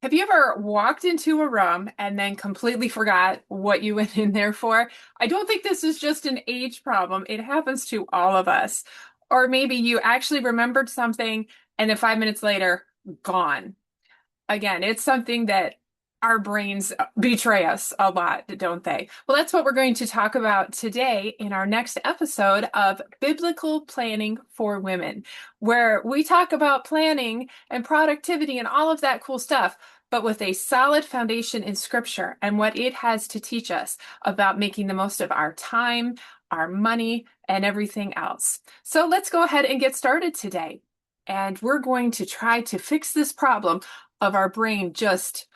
Have you ever walked into a room and then completely forgot what you went in there for? I don't think this is just an age problem. It happens to all of us. Or maybe you actually remembered something and then 5 minutes later, gone. Again, it's something that our brains betray us a lot, don't they? Well, that's what we're going to talk about today in our next episode of Biblical Planning for Women, where we talk about planning and productivity and all of that cool stuff, but with a solid foundation in Scripture and what it has to teach us about making the most of our time, our money, and everything else. So let's go ahead and get started today. And we're going to try to fix this problem of our brain just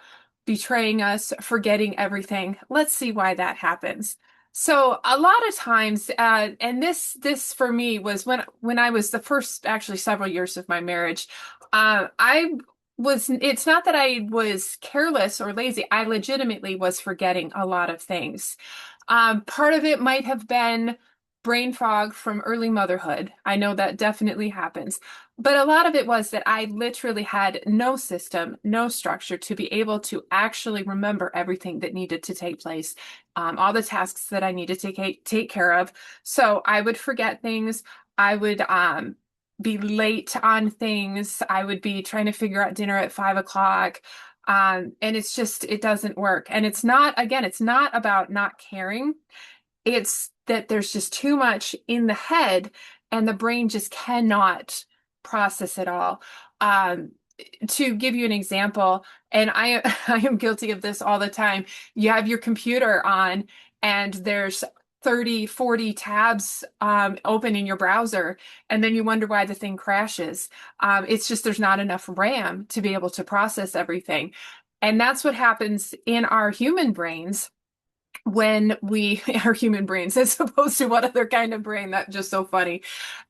betraying us, forgetting everything. Let's see why that happens. So a lot of times, and this for me was when I was the first, actually several years of my marriage, I was, it's not that I was careless or lazy. I legitimately was forgetting a lot of things. Part of it might have been brain fog from early motherhood. I know that definitely happens. But a lot of it was that I literally had no system, no structure to be able to actually remember everything that needed to take place, all the tasks that I needed to take care of. So I would forget things. I would be late on things. I would be trying to figure out dinner at 5 o'clock. And it's just, it doesn't work. And it's not, again, it's not about not caring. It's that there's just too much in the head and the brain just cannot process it all. Um, to give you an example, and I I am guilty of this all the time. You have your computer on and there's 30, 40 tabs open in your browser, and then you wonder why the thing crashes. It's just there's not enough RAM to be able to process everything. And that's what happens in our human brains when we our human brains as opposed to what other kind of brain. That's just so funny.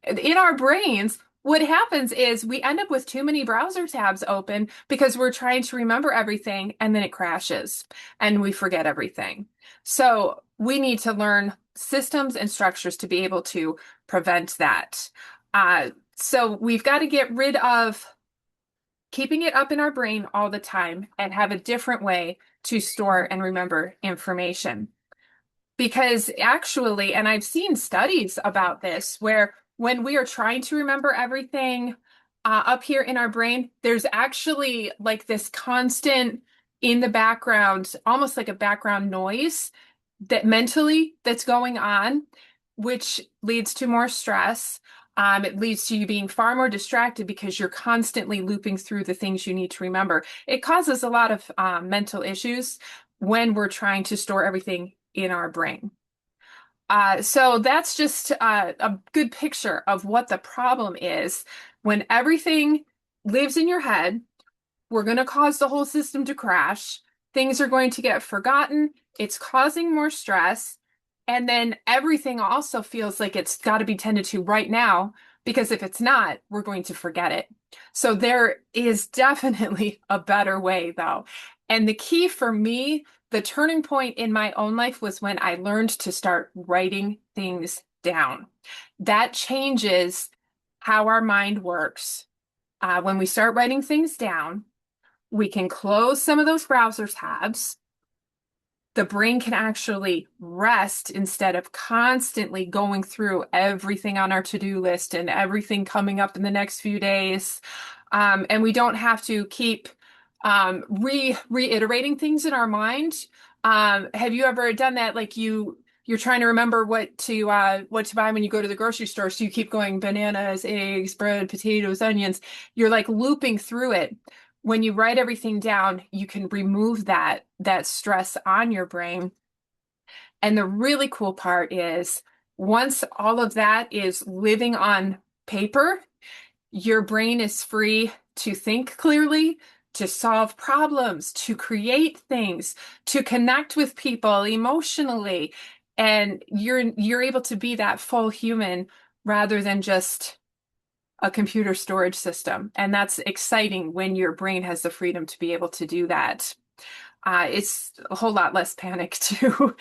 In our brains, what happens is we end up with too many browser tabs open because we're trying to remember everything and then it crashes and we forget everything. So we need to learn systems and structures to be able to prevent that. So we've got to get rid of keeping it up in our brain all the time and have a different way to store and remember information. Because actually, and I've seen studies about this, where when we are trying to remember everything up here in our brain, there's actually like this constant in the background, almost like a background noise that mentally that's going on, which leads to more stress. It leads to you being far more distracted because you're constantly looping through the things you need to remember. It causes a lot of mental issues when we're trying to store everything in our brain. So that's just a good picture of what the problem is. When everything lives in your head, we're going to cause the whole system to crash. Things are going to get forgotten. It's causing more stress. And then everything also feels like it's got to be tended to right now, because if it's not, we're going to forget it. So there is definitely a better way, though. And the key for me, the turning point in my own life was when I learned to start writing things down. That changes how our mind works. When we start writing things down, we can close some of those browser tabs. The brain can actually rest instead of constantly going through everything on our to-do list and everything coming up in the next few days. And we don't have to keep reiterating things in our mind. Have you ever done that? Like you're trying to remember what to buy when you go to the grocery store. So you keep going bananas, eggs, bread, potatoes, onions. You're like looping through it. When you write everything down, you can remove that stress on your brain. And the really cool part is once all of that is living on paper, your brain is free to think clearly, to solve problems, to create things, to connect with people emotionally. And you're able to be that full human rather than just a computer storage system. And that's exciting when your brain has the freedom to be able to do that. It's a whole lot less panic too.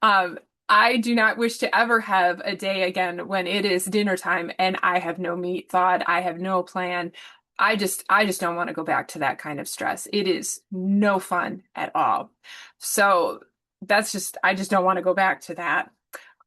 Um, I do not wish to ever have a day again when it is dinner time and I have no meat thought. I have no plan. I just don't want to go back to that kind of stress. It is no fun at all. So I just don't want to go back to that.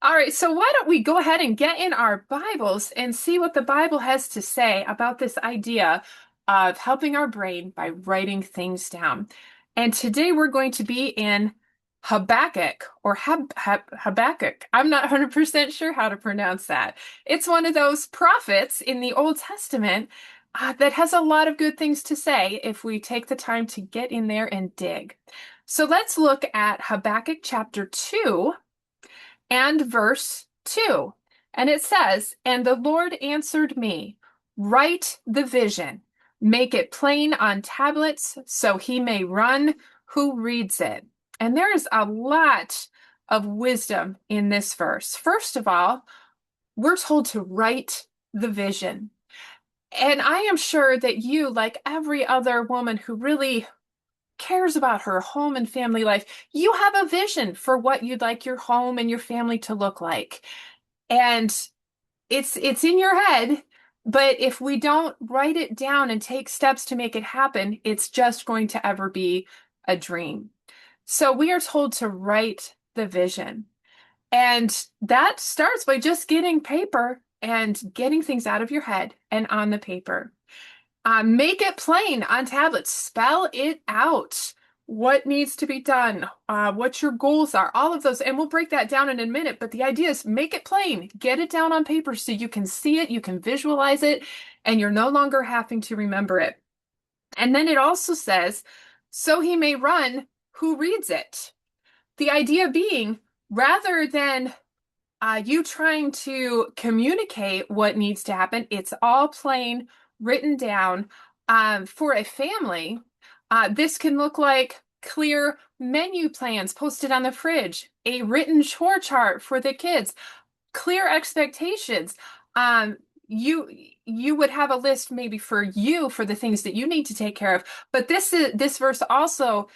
All right, so why don't we go ahead and get in our Bibles and see what the Bible has to say about this idea of helping our brain by writing things down. And today we're going to be in Habakkuk or Habakkuk. I'm not 100% sure how to pronounce that. It's one of those prophets in the Old Testament that has a lot of good things to say if we take the time to get in there and dig. So let's look at Habakkuk chapter 2 and verse 2. And it says, "And the Lord answered me, write the vision, make it plain on tablets, so he may run who reads it." And there is a lot of wisdom in this verse. First of all, we're told to write the vision. And I am sure that you, like every other woman who really cares about her home and family life, you have a vision for what you'd like your home and your family to look like. And it's in your head, but if we don't write it down and take steps to make it happen, it's just going to ever be a dream. So we are told to write the vision. And that starts by just getting paper and getting things out of your head and on the paper. Make it plain on tablets. Spell it out. What needs to be done, what your goals are, all of those. And we'll break that down in a minute. But the idea is make it plain, get it down on paper so you can see it, you can visualize it, and you're no longer having to remember it. And then it also says, so he may run who reads it. The idea being, rather than you trying to communicate what needs to happen, it's all plain written down. For a family, this can look like clear menu plans posted on the fridge, a written chore chart for the kids, clear expectations. Um, you would have a list maybe for you for the things that you need to take care of. But this verse also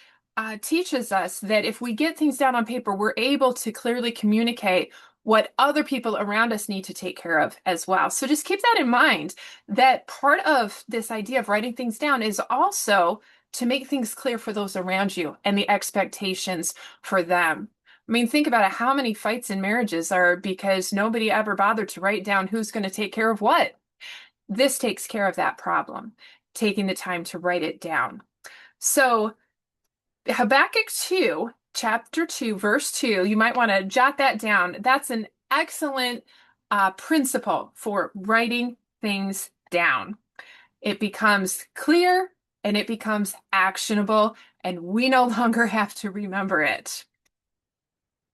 teaches us that if we get things down on paper, we're able to clearly communicate what other people around us need to take care of as well. So just keep that in mind, that part of this idea of writing things down is also to make things clear for those around you and the expectations for them. I mean, think about it. How many fights in marriages are because nobody ever bothered to write down who's going to take care of what? This takes care of that problem, taking the time to write it down. So Habakkuk 2, chapter 2, verse 2, you might want to jot that down. That's an excellent principle for writing things down. It becomes clear and it becomes actionable, and we no longer have to remember it.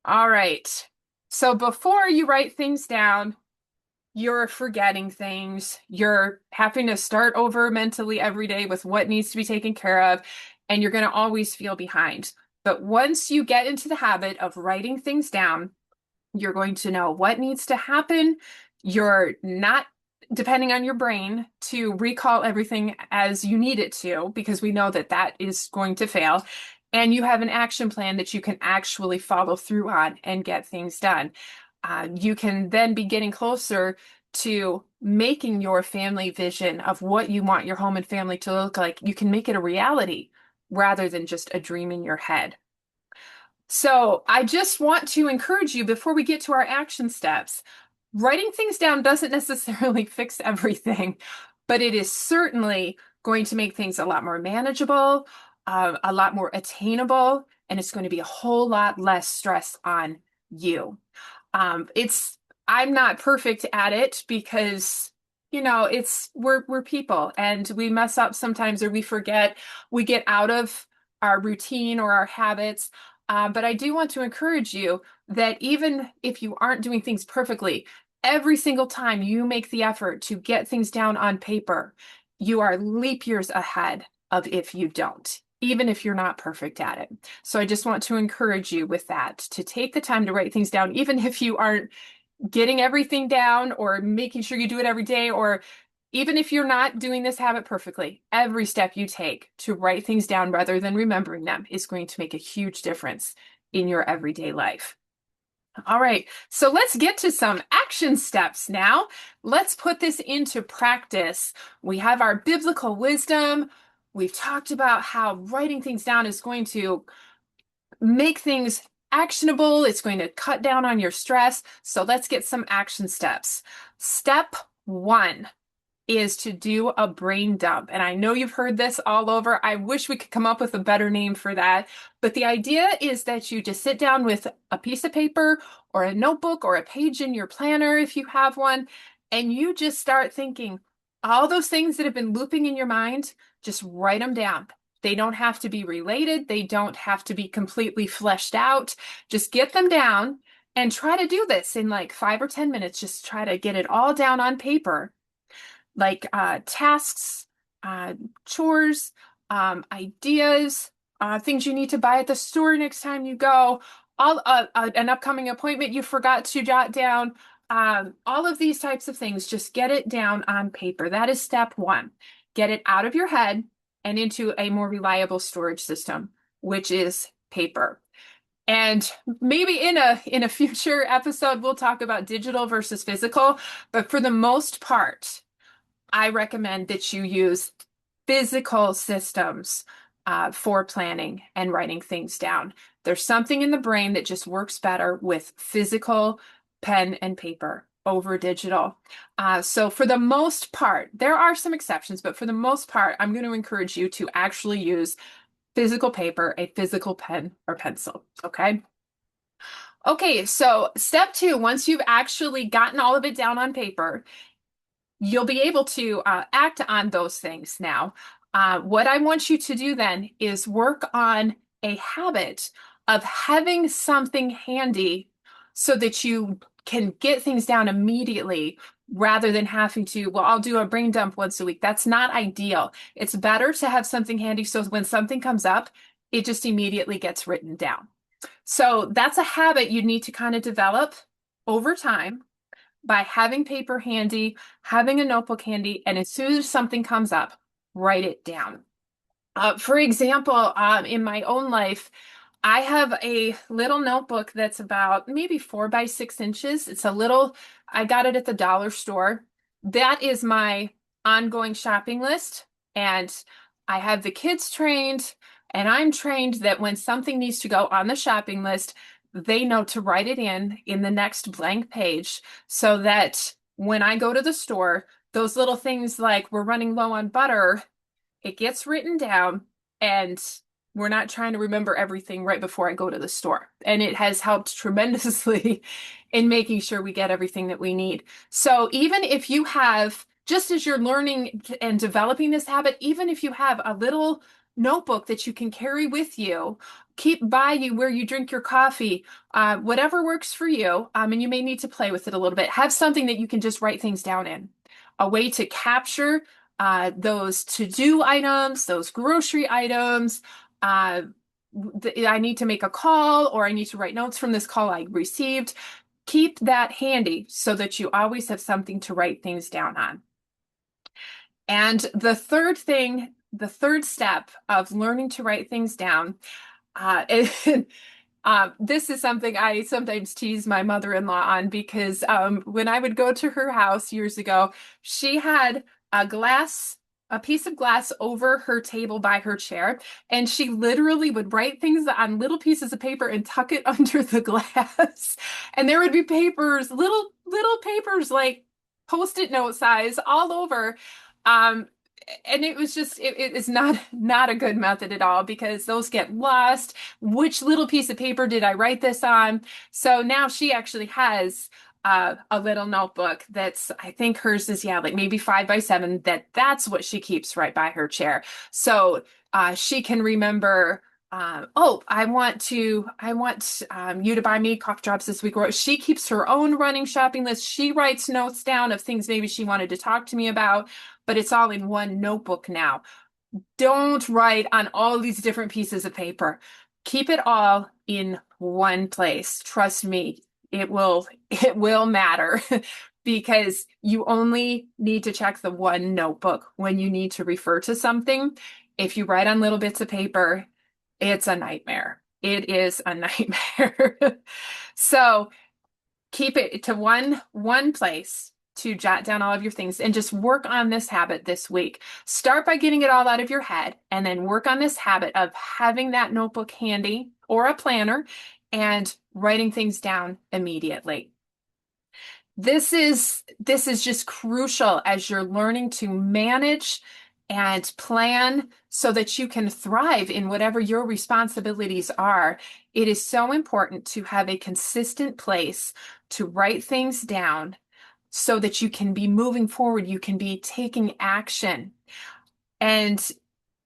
All right. So before you write things down, you're forgetting things. You're having to start over mentally every day with what needs to be taken care of, and you're going to always feel behind. But once you get into the habit of writing things down, you're going to know what needs to happen. You're not depending on your brain to recall everything as you need it to, because we know that that is going to fail. And you have an action plan that you can actually follow through on and get things done. You can then be getting closer to making your family vision of what you want your home and family to look like. You can make it a reality rather than just a dream in your head. So I just want to encourage you before we get to our action steps. Writing things down doesn't necessarily fix everything, but it is certainly going to make things a lot more manageable, a lot more attainable, and it's going to be a whole lot less stress on you. I'm not perfect at it because, we're people and we mess up sometimes, or we forget, we get out of our routine or our habits. But I do want to encourage you that even if you aren't doing things perfectly, every single time you make the effort to get things down on paper, you are leap years ahead of if you don't, even if you're not perfect at it. So I just want to encourage you with that, to take the time to write things down, even if you aren't getting everything down or making sure you do it every day, or even if you're not doing this habit perfectly. Every step you take to write things down rather than remembering them is going to make a huge difference in your everyday life. All right, so let's get to some action steps now. Let's put this into practice. We have our biblical wisdom. We've talked about how writing things down is going to make things actionable. It's going to cut down on your stress. So let's get some action steps. Step one is to do a brain dump. And I know you've heard this all over. I wish we could come up with a better name for that. But the idea is that you just sit down with a piece of paper or a notebook or a page in your planner if you have one, and you just start thinking all those things that have been looping in your mind, just write them down. They don't have to be related. They don't have to be completely fleshed out. Just get them down and try to do this in like 5 or 10 minutes. Just try to get it all down on paper like tasks, uh, chores, ideas, things you need to buy at the store next time you go, all an upcoming appointment you forgot to jot down. All of these types of things, just get it down on paper. That is step one. Get it out of your head and into a more reliable storage system, which is paper. And maybe in a future episode, we'll talk about digital versus physical, but for the most part, I recommend that you use physical systems for planning and writing things down. There's something in the brain that just works better with physical pen and paper over digital. So for the most part, there are some exceptions, but for the most part, I'm going to encourage you to actually use physical paper, a physical pen or pencil. Okay. Okay, so step two, once you've actually gotten all of it down on paper, you'll be able to act on those things now. What I want you to do then is work on a habit of having something handy so that you can get things down immediately rather than having to, well, I'll do a brain dump once a week. That's not ideal. It's better to have something handy so when something comes up, it just immediately gets written down. So that's a habit you need to kind of develop over time by having paper handy, having a notebook handy, and as soon as something comes up, write it down. For example, in my own life, I have a little notebook that's about maybe 4 by 6 inches. It's a little, I got it at the dollar store. That is my ongoing shopping list. And I have the kids trained, and I'm trained that when something needs to go on the shopping list, they know to write it in the next blank page so that when I go to the store, those little things like we're running low on butter, it gets written down and we're not trying to remember everything right before I go to the store. And it has helped tremendously in making sure we get everything that we need. So even if you have, just as you're learning and developing this habit, even if you have a little notebook that you can carry with you, keep by you where you drink your coffee, whatever works for you, and you may need to play with it a little bit. Have something that you can just write things down in, a way to capture those to-do items, those grocery items. I need to make a call or I need to write notes from this call I received. Keep that handy so that you always have something to write things down on. And the third thing, the third step of learning to write things down, this is something I sometimes tease my mother-in-law on because when I would go to her house years ago, she had a piece of glass over her table by her chair, and she literally would write things on little pieces of paper and tuck it under the glass. And there would be papers, little papers like Post-it note size all over. Um, and it was just it is not a good method at all because those get lost. Which little piece of paper did I write this on? So now she actually has a little notebook that's, I think hers is, yeah, like maybe 5 by 7, that's what she keeps right by her chair. So she can remember, oh, I want you to buy me cough drops this week. Or she keeps her own running shopping list. She writes notes down of things maybe she wanted to talk to me about, but it's all in one notebook now. Don't write on all these different pieces of paper. Keep it all in one place. Trust me, it will matter because you only need to check the one notebook when you need to refer to something. If you write on little bits of paper, it's a nightmare. It is a nightmare. So Keep it to one place to jot down all of your things and just work on this habit this week. Start by getting it all out of your head and then work on this habit of having that notebook handy or a planner and writing things down immediately. This is just crucial as you're learning to manage and plan so that you can thrive in whatever your responsibilities are. It is so important to have a consistent place to write things down so that you can be moving forward, you can be taking action. And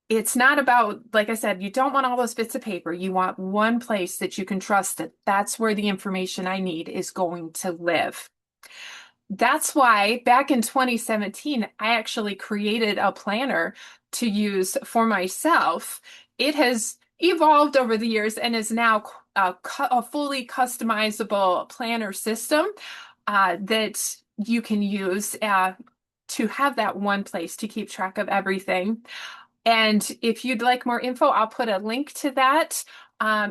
it's not about, like I said, you don't want all those bits of paper. You want one place that you can trust that that's where the information I need is going to live. That's why back in 2017, I actually created a planner to use for myself. It has evolved over the years and is now a fully customizable planner system that you can use to have that one place to keep track of everything. And if you'd like more info, I'll put a link to that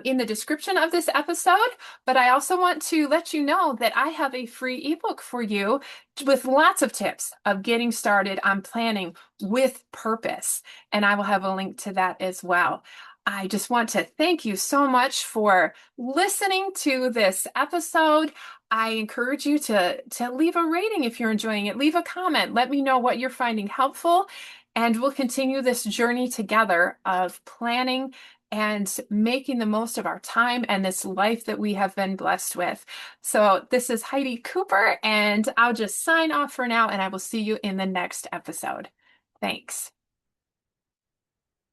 in the description of this episode. But I also want to let you know that I have a free ebook for you with lots of tips of getting started on planning with purpose. And I will have a link to that as well. I just want to thank you so much for listening to this episode. I encourage you to leave a rating if you're enjoying it. Leave a comment. Let me know what you're finding helpful. And we'll continue this journey together of planning and making the most of our time and this life that we have been blessed with. So this is Heidi Cooper, and I'll just sign off for now, and I will see you in the next episode. Thanks.